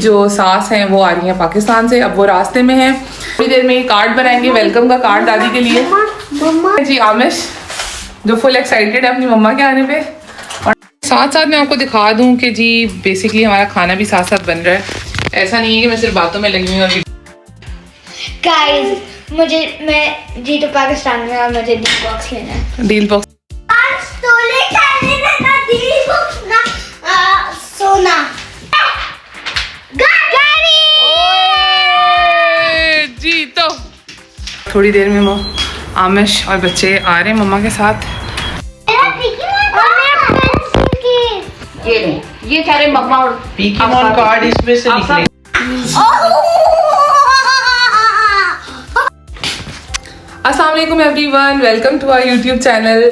जो सास हैं वो आ रही हैं पाकिस्तान से, अब वो रास्ते में हैं। थोड़ी देर में कार्ड बनाएंगे, वेलकम का कार्ड दादी के लिए। जी आमिश जो फुल एक्साइटेड है अपनी मम्मा के आने पे। और साथ साथ मैं आपको दिखा दूं कि जी बेसिकली हमारा खाना भी साथ साथ बन रहा है, ऐसा नहीं है कि मैं सिर्फ बातों में लगी हुई और गाइस मैं जी तो पाकिस्तान में और मुझे डील बॉक्स लेना है। डील बॉक्स सोना जी। तो थोड़ी देर में वो आमिश और बच्चे आ रहे हैं मम्मा के साथ। ये सारे मम्मा और पीकीमोन कार्ड इसमें से निकले। अस्सलाम वालेकुम everyone, welcome to our YouTube channel.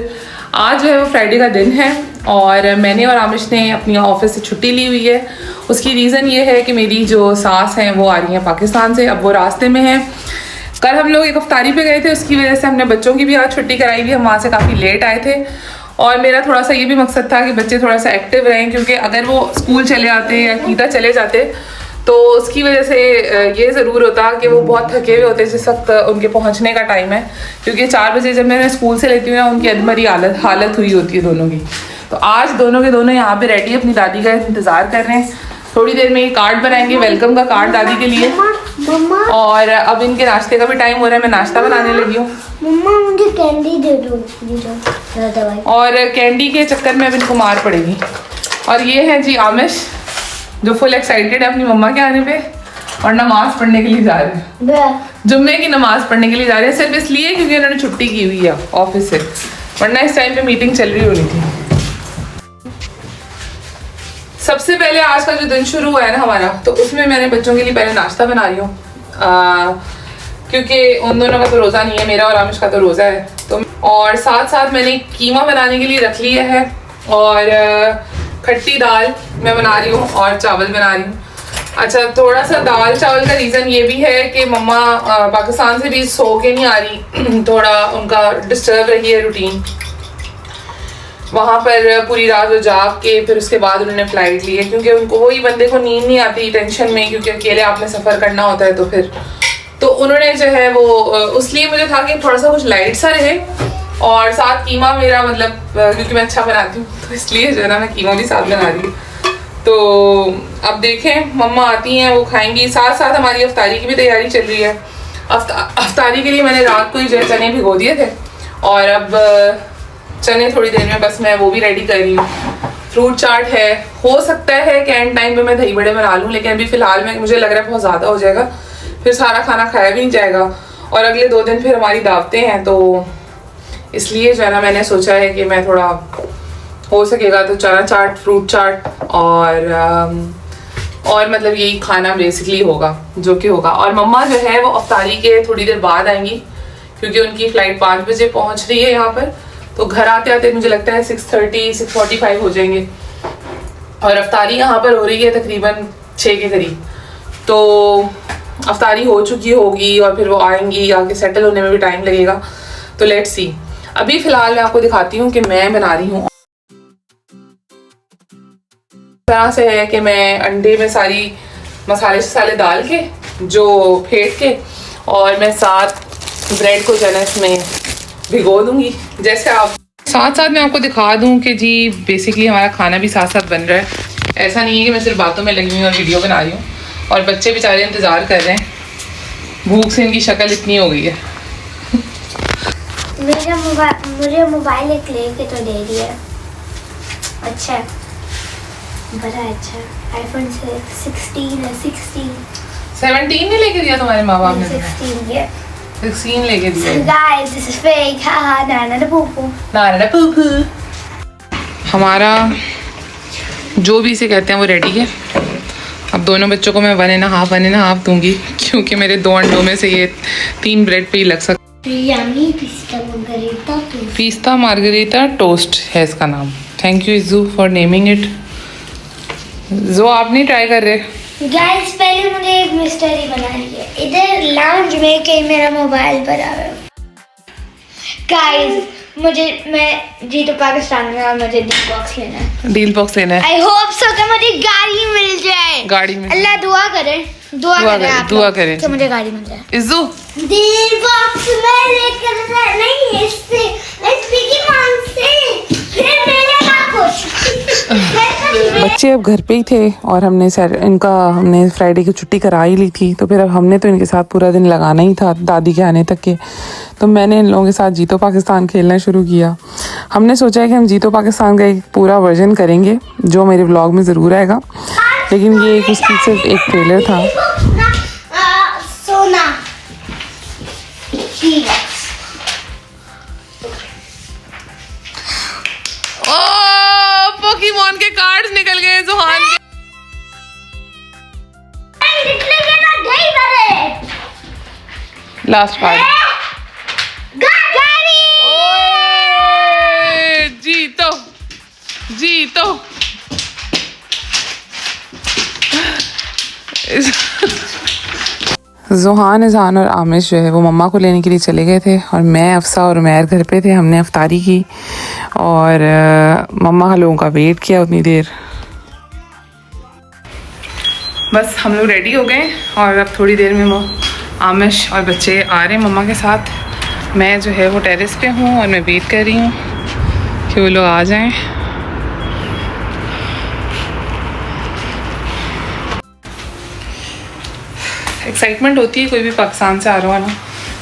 आज जो है वो फ्राइडे का दिन है और मैंने और आमिश ने अपनी ऑफिस से छुट्टी ली हुई है। उसकी रीज़न ये है कि मेरी जो सास हैं वो आ रही हैं पाकिस्तान से, अब वो रास्ते में हैं। कल हम लोग एक अफ्तारी पे गए थे, उसकी वजह से हमने बच्चों की भी आज छुट्टी कराई हुई, हम वहाँ से काफ़ी लेट आए थे। और मेरा थोड़ा सा ये भी मकसद था कि बच्चे थोड़ा सा एक्टिव रहें, क्योंकि अगर वो स्कूल चले आते या कीटा चले जाते तो उसकी वजह से ये ज़रूर होता कि वो बहुत थके हुए होते जिस वक्त उनके पहुंचने का टाइम है, क्योंकि 4 बजे जब मैं स्कूल से लेती हूँ ना उनकी अधमरी हालत हुई होती है दोनों की। तो आज दोनों के दोनों यहाँ पे रेडी अपनी दादी का इंतज़ार कर रहे हैं। थोड़ी देर में कार्ड बनाएंगे, वेलकम का कार्ड दादी के लिए। और अब इनके नाश्ते का भी टाइम हो रहा है, मैं नाश्ता बनाने लगी हूँ। मम्मा मुझे कैंडी दे दो और कैंडी के चक्कर में अब इनको मार पड़ेगी। और ये है जी आमिश जो फुल एक्साइटेड है अपनी मम्मा के आने पे और नमाज पढ़ने के लिए जा रहे हैं, जुम्मे की नमाज पढ़ने के लिए जा रहे हैं, सिर्फ इसलिए क्योंकि उन्होंने छुट्टी की हुई है ऑफिस से, वरना इस टाइम पे मीटिंग चल रही होनी थी। सबसे पहले आज का जो दिन शुरू हुआ है ना हमारा, तो उसमें मैंने बच्चों के लिए पहले नाश्ता बना रही हूँ, क्योंकि उन दोनों का तो रोज़ा नहीं है, मेरा और आमिश का तो रोज़ा है। तो और साथ साथ मैंने कीमा बनाने के लिए रख लिया है और खट्टी दाल मैं बना रही हूँ और चावल बना रही हूँ। अच्छा, थोड़ा सा दाल चावल का रीज़न ये भी है कि मम्मा पाकिस्तान से भी सो के नहीं आ रही, थोड़ा उनका डिस्टर्ब रही है रूटीन। वहाँ पर पूरी रात वो जाग के फिर उसके बाद उन्होंने फ़्लाइट ली है, क्योंकि उनको वही बंदे को नींद नहीं आती टेंशन में, क्योंकि अकेले आपने सफ़र करना होता है। तो फिर तो उन्होंने जो है वो इसलिए मुझे था कि थोड़ा सा कुछ लाइट सा रहे और साथ कीमा मेरा मतलब क्योंकि मैं अच्छा बनाती हूँ तो इसलिए जो है ना मैं कीमा भी साथ बना रही हूँ। तो अब देखें मम्मा आती हैं वो खाएंगी, साथ साथ हमारी अफ्तारी की भी तैयारी चल रही है। अफ्तारी के लिए मैंने रात को ही जो है चने भिगो दिए थे और अब चने थोड़ी देर में बस मैं वो भी रेडी कर रही हूँ। फ्रूट चाट है, हो सकता है कि एंड टाइम पे मैं दही बड़े बना लूँ, लेकिन अभी फ़िलहाल में मुझे लग रहा है बहुत ज़्यादा हो जाएगा, फिर सारा खाना खाया भी नहीं जाएगा और अगले 2 दिन फिर हमारी दावतें हैं। तो इसलिए जो है ना मैंने सोचा है कि मैं थोड़ा हो सकेगा तो चना चाट, फ्रूट चाट और मतलब यही खाना बेसिकली होगा जो कि होगा। और मम्मा जो है वो अफ्तारी के थोड़ी देर बाद आएंगी, क्योंकि उनकी फ़्लाइट 5 बजे पहुंच रही है यहाँ पर। तो घर आते आते मुझे लगता है 6:30 6:45 हो जाएंगे और अफ्तारी यहाँ पर हो रही है तकरीबन 6 के करीब। तो अफ्तारी हो चुकी होगी और फिर वो आएंगी, आके सेटल होने में भी टाइम लगेगा। तो लेट्स सी। अभी फ़िलहाल मैं आपको दिखाती हूँ कि मैं बना रही हूँ। तरह से है कि मैं अंडे में सारी मसाले डाल के जो फेंट के और मैं साथ ब्रेड को जो है ना इसमें भिगो दूंगी। जैसे आप साथ साथ मैं आपको दिखा दूं कि जी बेसिकली हमारा खाना भी साथ साथ बन रहा है, ऐसा नहीं है कि मैं सिर्फ बातों में लगी हुई और वीडियो बना रही हूँ। और बच्चे बेचारे इंतज़ार कर रहे हैं, भूख से इनकी शक्ल इतनी हो गई है। मुझे मोबाइल एक लेके तो दे दिया, अच्छा बड़ा अच्छा आईफोन 17 नहीं लेके दिया तुम्हारे माँ बाप ने? 16 लेके दिया। Guys, this is fake. हाहा, नाना पूपू। हमारा जो भी इसे कहते हैं वो रेडी है। अब दोनों बच्चों को मैं 1.5 दूंगी, क्योंकि मेरे 2 अंडों में से ये 3 ब्रेड पे ही लग सकता। पिस्ता मार्गरीटा टोस्ट है इसका नाम। थैंक यू इज़ू फॉर नेमिंग इट। जो आप नहीं ट्राई कर रहे? गाइस पहले मुझे एक मिस्टरी बनानी है। इधर लाउंज में कहीं मेरा मोबाइल पड़ा है। गाइस मैं जीतो पाकिस्तान में और मुझे डील बॉक्स लेना है। डील बॉक्स लेना है। आई होप सो कि मुझे गाड़ी मिल जाए। गाड़ी में अल्लाह दुआ करे, दुआ करे आप दुआ लोग करे कि मुझे गाड़ी मिल जाए। इज्जू डील बॉक्स में लेकर नहीं, इससे मिकी माउस से फिर मिलेगा कुछ। बच्चे अब घर पे ही थे और हमने फ्राइडे की छुट्टी करा ही ली थी, तो फिर अब हमने तो इनके साथ पूरा दिन लगाना ही था दादी के आने तक के। तो मैंने इन लोगों के साथ जीतो पाकिस्तान खेलना शुरू किया। हमने सोचा है कि हम जीतो पाकिस्तान का एक पूरा वर्जन करेंगे जो मेरे व्लॉग में ज़रूर आएगा, लेकिन ये उसकी सिर्फ एक ट्रेलर था। सोना पोकीमोन के कार्ड्स निकल गए जुहान के। लास्ट कार्ड जीतो जीतो। जुहान, इज़हान और आमिश जो है वो मम्मा को लेने के लिए चले गए थे और मैं, अफसा और उमैर घर पे थे। हमने अफ्तारी की और मम्मा लोगों का वेट किया उतनी देर। बस हम लोग रेडी हो गए और अब थोड़ी देर में वो आमिश और बच्चे आ रहे हैं मम्मा के साथ। मैं जो है वो टेरेस पे हूँ और मैं वेट कर रही हूँ कि वो लोग आ जाएं। एक्साइटमेंट होती है, कोई भी पाकिस्तान से आ रहा हो ना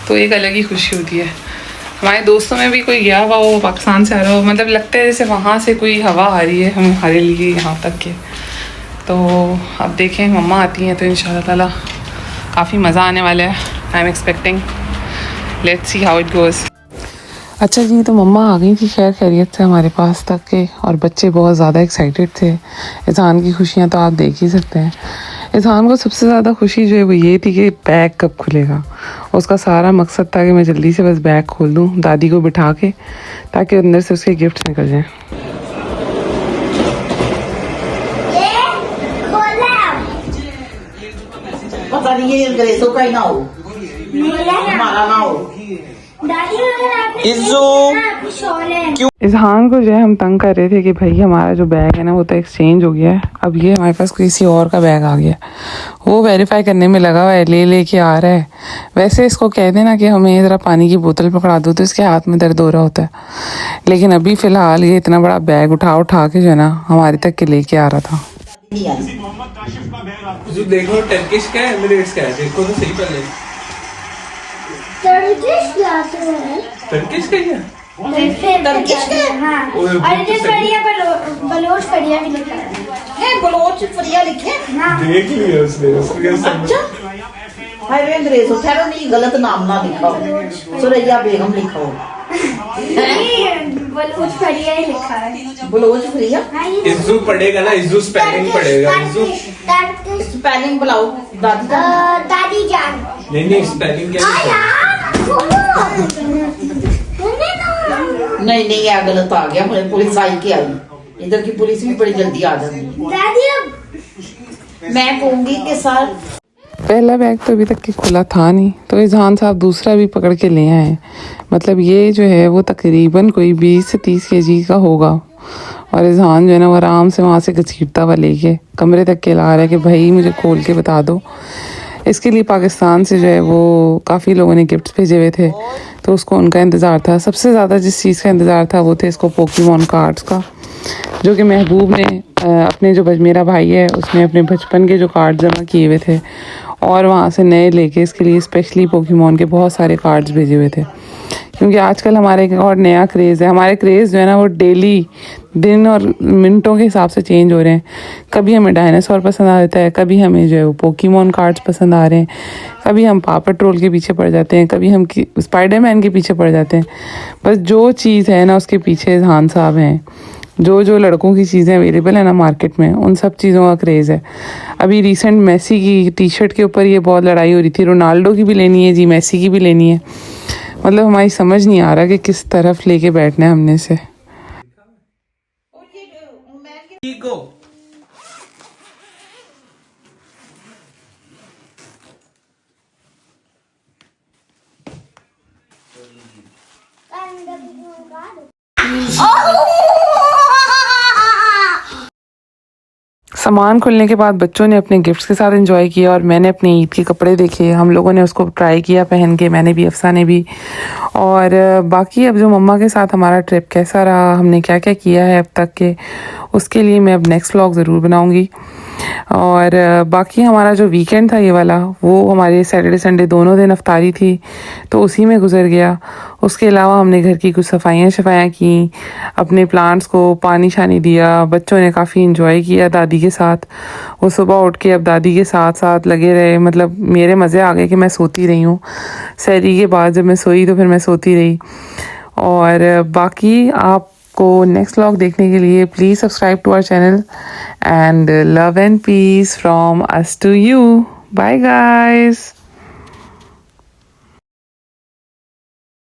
तो एक अलग ही खुशी होती है। हमारे दोस्तों में भी कोई गया हुआ हो पाकिस्तान से आ रहा हो, मतलब लगता है जैसे वहाँ से कोई हवा आ रही है हमारे लिए यहाँ तक के। तो अब देखें मम्मा आती हैं तो इंशाल्लाह ताला काफ़ी मज़ा आने वाला है। I am expecting, let's see how it goes. अच्छा जी, तो मम्मा आ गई थी खैर खैरियत से हमारे पास तक के, और बच्चे बहुत ज़्यादा एक्साइटेड थे। इज़हान की खुशियाँ तो आप देख ही सकते हैं। इज़हान को सबसे ज़्यादा खुशी जो है वो ये थी कि बैग कब खुलेगा। उसका सारा मकसद था कि मैं जल्दी से बस बैग खोल दूँ दादी को बिठा के, ताकि अंदर से उसके गिफ्ट निकल जाएँ। पता नहीं ये अंग्रेजों का ही ना हो, हमारा ना हो। इज़हान को जो है हम तंग कर रहे थे कि भाई हमारा जो बैग है ना वो तो एक्सचेंज हो गया है, अब ये हमारे पास किसी और का बैग आ गया। वो वेरीफाई करने में लगा हुआ है, ले के आ रहा है। वैसे इसको कह देना कि हमें ज़रा पानी की बोतल पकड़ा दो तो इसके हाथ में दर्द हो रहा होता है, लेकिन अभी फ़िलहाल ये इतना बड़ा बैग उठा के जो है ना हमारे तक के लेके आ रहा था। देखो टर्किश का है, एमिरेट्स का है, देखो तो सही पहले। टर्किश का ही है। टर्किश का हाँ। और ये फरिया बलोच फरिया भी लिखा है, बलोच फरिया लिखे। देख लिया उसने अच्छा, हाय अंग्रेज हो, ठहरो नहीं गलत नाम ना लिखा हो, सुरैया बेगम लिखा हो। बलोच फरिया ही लिखा है। बलोच फरिया इज्जू पढ़ेगा ना, इज्जू स्पेलिंग पढ़ेगा। इज्जू स्पेलिंग बुलाओ दादी जान। दादी जान नहीं स्पेलिंग क्या है? नहीं यह गलत आ गया, मुझे पुलिस आई के आई, इधर की पुलिस भी बड़ी जल्दी आ जाती है। मैं कहूँगी कि सर पहला बैग तो अभी तक के खुला था नहीं, तो इज़हान साहब दूसरा भी पकड़ के ले आए। मतलब ये जो है वो तकरीबन कोई 20 से 30 kg का होगा, और इज़हान जो है ना वो आराम से वहाँ से घसीटता हुआ लेके कमरे तक के ला रहा है कि भाई मुझे खोल के बता दो। इसके लिए पाकिस्तान से जो है वो काफ़ी लोगों ने गिफ्ट्स भेजे हुए थे, तो उसको उनका इंतज़ार था। सबसे ज़्यादा जिस चीज़ का इंतज़ार था वो थे इसको पोकीमोन कार्ड्स का, जो कि महबूब ने अपने जो मेरा भाई है उसने अपने बचपन के जो कार्ड जमा किए हुए थे और वहाँ से नए लेके इसके लिए स्पेशली पोकीमोन के बहुत सारे कार्ड्स भेजे हुए थे। क्योंकि आजकल हमारे एक और नया क्रेज़ है, हमारे क्रेज़ जो है ना वो डेली दिन और मिनटों के हिसाब से चेंज हो रहे हैं। कभी हमें डायनासोर पसंद आ जाता है, कभी हमें जो है वो पोकीमोन कार्ड्स पसंद आ रहे हैं, कभी हम पापा पेट्रोल के पीछे पड़ जाते हैं, कभी हम स्पाइडरमैन के पीछे पड़ जाते हैं। बस जो चीज़ है ना उसके पीछे इज़हान साहब हैं। जो लड़कों की चीज़ें अवेलेबल है ना मार्केट में, उन सब चीज़ों का क्रेज़ है। अभी रिसेंट मेसी की टी शर्ट के ऊपर ये बहुत लड़ाई हो रही थी, रोनाल्डो की भी लेनी है जी, मेसी की भी लेनी है। मतलब हमारी समझ नहीं आ रहा कि किस तरफ लेके बैठना है हमने से। सामान खुलने के बाद बच्चों ने अपने गिफ्ट्स के साथ एंजॉय किया और मैंने अपने ईद के कपड़े देखे। हम लोगों ने उसको ट्राई किया पहन के, मैंने भी, अफसा ने भी। और बाकी अब जो मम्मा के साथ हमारा ट्रिप कैसा रहा, हमने क्या क्या किया है अब तक के, उसके लिए मैं अब नेक्स्ट व्लॉग ज़रूर बनाऊँगी। और बाकी हमारा जो वीकेंड था ये वाला, वो हमारे सैटरडे संडे दोनों दिन अफ्तारी थी तो उसी में गुजर गया। उसके अलावा हमने घर की कुछ सफाइयाँ की, अपने प्लांट्स को पानी शानी दिया, बच्चों ने काफ़ी इंजॉय किया दादी के साथ। वो सुबह उठ के अब दादी के साथ साथ लगे रहे, मतलब मेरे मज़े आ गए कि मैं सोती रही हूँ। सहरी के बाद जब मैं सोई तो फिर मैं सोती रही। और बाकी आप को नेक्स्ट व्लॉग देखने के लिए please subscribe to our channel and love and peace from us to you. Bye guys.